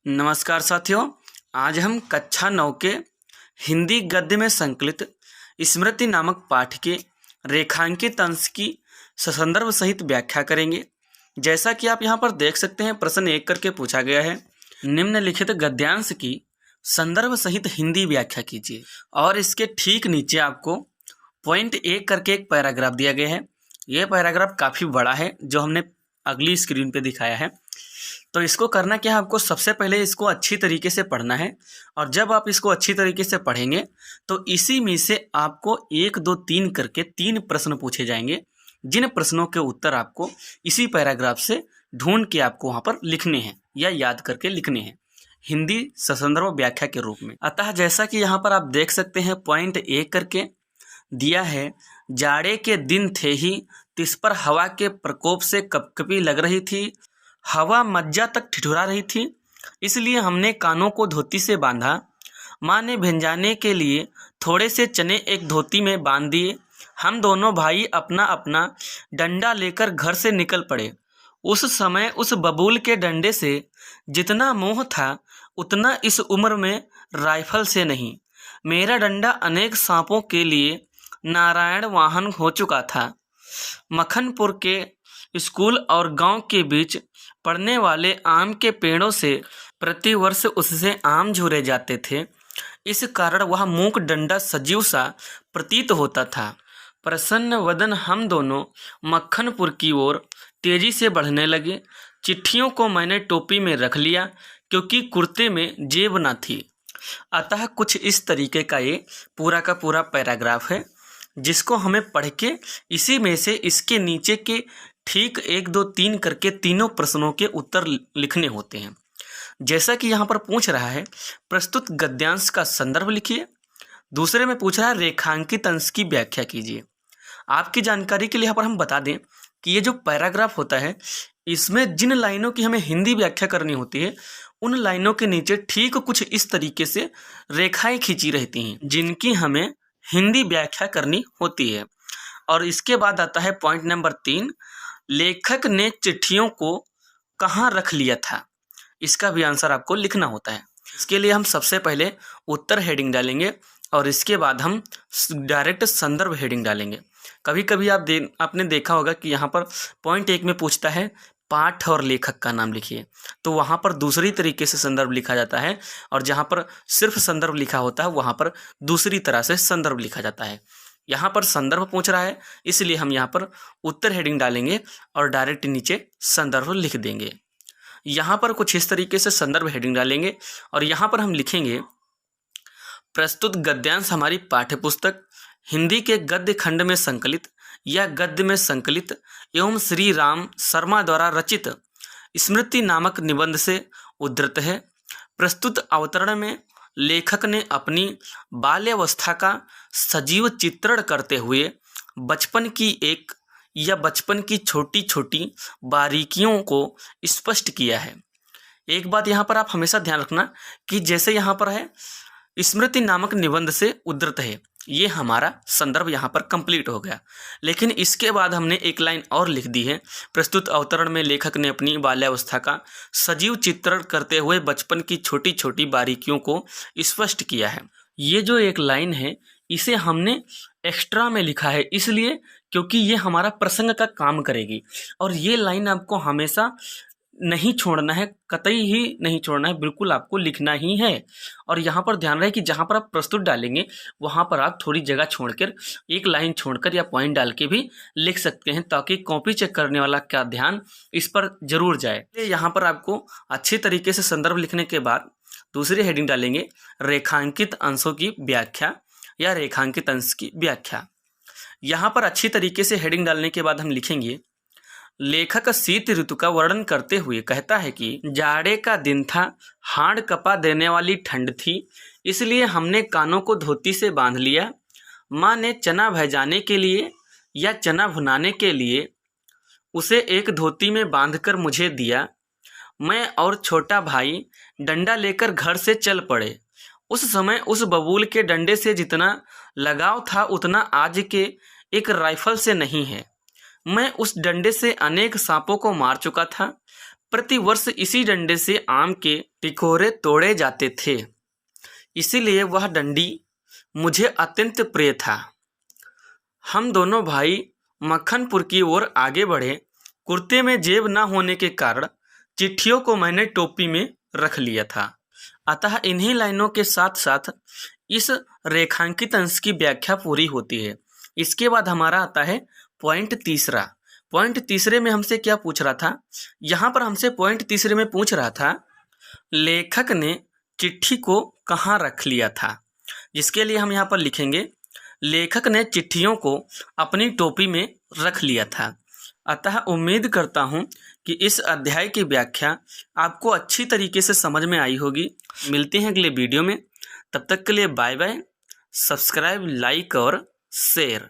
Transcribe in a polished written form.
नमस्कार साथियों, आज हम कक्षा 9 के हिंदी गद्य में संकलित स्मृति नामक पाठ के रेखांकित अंश की ससंदर्भ सहित व्याख्या करेंगे। जैसा कि आप यहाँ पर देख सकते हैं, प्रश्न 1 करके पूछा गया है, निम्नलिखित गद्यांश की संदर्भ सहित हिंदी व्याख्या कीजिए। और इसके ठीक नीचे आपको पॉइंट 1 करके एक पैराग्राफ दिया गया है। यह पैराग्राफ काफ़ी बड़ा है, जो हमने अगली स्क्रीन पे दिखाया है। तो इसको करना क्या है, आपको सबसे पहले इसको अच्छी तरीके से पढ़ना है। और जब आप इसको अच्छी तरीके से पढ़ेंगे तो इसी में से आपको 1, 2, 3 करके 3 प्रश्न पूछे जाएंगे, जिन प्रश्नों के उत्तर आपको इसी पैराग्राफ से ढूंढ के आपको वहाँ पर लिखने हैं या याद करके लिखने हैं, हिंदी ससंदर्भ व्याख्या के रूप में। अतः जैसा कि यहाँ पर आप देख सकते हैं, पॉइंट 1 करके दिया है, जाड़े के दिन थे ही तिस पर हवा के प्रकोप से कपकपी लग रही थी, हवा मज्जा तक ठिठुरा रही थी, इसलिए हमने कानों को धोती से बांधा। माँ ने भिंजाने के लिए थोड़े से चने एक धोती में बांध दिए। हम दोनों भाई अपना अपना डंडा लेकर घर से निकल पड़े। उस समय उस बबूल के डंडे से जितना मोह था, उतना इस उम्र में राइफल से नहीं। मेरा डंडा अनेक सांपों के लिए नारायण वाहन हो चुका था। मखनपुर के स्कूल और गांव के बीच पड़ने वाले आम के पेड़ों से प्रतिवर्ष उससे आम झुरे जाते थे। इस कारण वह मूक डंडा सजीव सा प्रतीत होता था। प्रसन्न वदन हम दोनों मक्खनपुर की ओर तेजी से बढ़ने लगे। चिट्ठियों को मैंने टोपी में रख लिया, क्योंकि कुर्ते में जेब न थी। अतः कुछ इस तरीके का ये पूरा का पूरा पैराग्राफ है, जिसको हमें पढ़ के इसी में से इसके नीचे के ठीक 1, 2, 3 करके तीनों प्रश्नों के उत्तर लिखने होते हैं। जैसा कि यहाँ पर पूछ रहा है, प्रस्तुत गद्यांश का संदर्भ लिखिए। दूसरे में पूछ रहा है, रेखांकित अंश की व्याख्या कीजिए। आपकी जानकारी के लिए यहाँ पर हम बता दें कि ये जो पैराग्राफ होता है, इसमें जिन लाइनों की हमें हिंदी व्याख्या करनी होती है, उन लाइनों के नीचे ठीक कुछ इस तरीके से रेखाएं खींची रहती हैं, जिनकी हमें हिंदी व्याख्या करनी होती है। और इसके बाद आता है पॉइंट नंबर 3, लेखक ने चिट्ठियों को कहाँ रख लिया था। इसका भी आंसर आपको लिखना होता है। इसके लिए हम सबसे पहले उत्तर हेडिंग डालेंगे और इसके बाद हम डायरेक्ट संदर्भ हेडिंग डालेंगे। कभी कभी आपने देखा होगा कि यहाँ पर पॉइंट 1 में पूछता है, पाठ और लेखक का नाम लिखिए, तो वहाँ पर दूसरी तरीके से संदर्भ लिखा जाता है, और जहाँ पर सिर्फ संदर्भ लिखा होता है वहाँ पर दूसरी तरह से संदर्भ लिखा जाता है। यहाँ पर संदर्भ पूछ रहा है, इसलिए हम यहाँ पर उत्तर हेडिंग डालेंगे और डायरेक्ट नीचे संदर्भ लिख देंगे। यहाँ पर कुछ इस तरीके से संदर्भ हेडिंग डालेंगे और यहाँ पर हम लिखेंगे, प्रस्तुत गद्यांश हमारी पाठ्यपुस्तक हिंदी के गद्य खंड में संकलित या गद्य में संकलित एवं श्री राम शर्मा द्वारा रचित स्मृति नामक निबंध से उद्धृत है। प्रस्तुत अवतरण में लेखक ने अपनी बाल्यावस्था का सजीव चित्रण करते हुए बचपन की छोटी छोटी बारीकियों को स्पष्ट किया है। एक बात यहाँ पर आप हमेशा ध्यान रखना कि जैसे यहाँ पर है स्मृति नामक निबंध से उद्धृत है, ये हमारा संदर्भ यहाँ पर कंप्लीट हो गया। लेकिन इसके बाद हमने एक लाइन और लिख दी है, प्रस्तुत अवतरण में लेखक ने अपनी बाल्यावस्था का सजीव चित्रण करते हुए बचपन की छोटी छोटी बारीकियों को स्पष्ट किया है। ये जो एक लाइन है, इसे हमने एक्स्ट्रा में लिखा है, इसलिए क्योंकि ये हमारा प्रसंग का काम करेगी। और ये लाइन आपको हमेशा नहीं छोड़ना है, कतई ही नहीं छोड़ना है, बिल्कुल आपको लिखना ही है। और यहाँ पर ध्यान रहे कि जहाँ पर आप प्रस्तुत डालेंगे वहाँ पर आप थोड़ी जगह छोड़कर, एक लाइन छोड़कर या पॉइंट डाल के भी लिख सकते हैं, ताकि कॉपी चेक करने वाला का ध्यान इस पर जरूर जाए। यहाँ पर आपको अच्छी तरीके से संदर्भ लिखने के बाद दूसरी हेडिंग डालेंगे, रेखांकित अंशों की व्याख्या या रेखांकित अंश की व्याख्या। यहाँ पर अच्छी तरीके से हेडिंग डालने के बाद हम लिखेंगे, लेखक शीत ऋतु का वर्णन करते हुए कहता है कि जाड़े का दिन था, हाड़ कपा देने वाली ठंड थी, इसलिए हमने कानों को धोती से बांध लिया। माँ ने चना भजाने के लिए या चना भुनाने के लिए उसे एक धोती में बांधकर मुझे दिया। मैं और छोटा भाई डंडा लेकर घर से चल पड़े। उस समय उस बबूल के डंडे से जितना लगाव था, उतना आज के एक राइफल से नहीं है। मैं उस डंडे से अनेक सांपों को मार चुका था। प्रतिवर्ष इसी डंडे से आम के टिकोरे तोड़े जाते थे, इसीलिए वह डंडी मुझे अत्यंत प्रिय था। हम दोनों भाई मक्खनपुर की ओर आगे बढ़े। कुर्ते में जेब न होने के कारण चिट्ठियों को मैंने टोपी में रख लिया था। अतः इन्हीं लाइनों के साथ साथ इस रेखांकित अंश की व्याख्या पूरी होती है। इसके बाद हमारा आता है पॉइंट तीसरा। पॉइंट तीसरे में हमसे क्या पूछ रहा था? यहाँ पर हमसे पॉइंट तीसरे में पूछ रहा था लेखक ने चिट्ठी को कहाँ रख लिया था, जिसके लिए हम यहाँ पर लिखेंगे लेखक ने चिट्ठियों को अपनी टोपी में रख लिया था। अतः उम्मीद करता हूँ कि इस अध्याय की व्याख्या आपको अच्छी तरीके से समझ में आई होगी। मिलते हैं अगले वीडियो में, तब तक के लिए बाय बाय। सब्सक्राइब, लाइक और शेयर।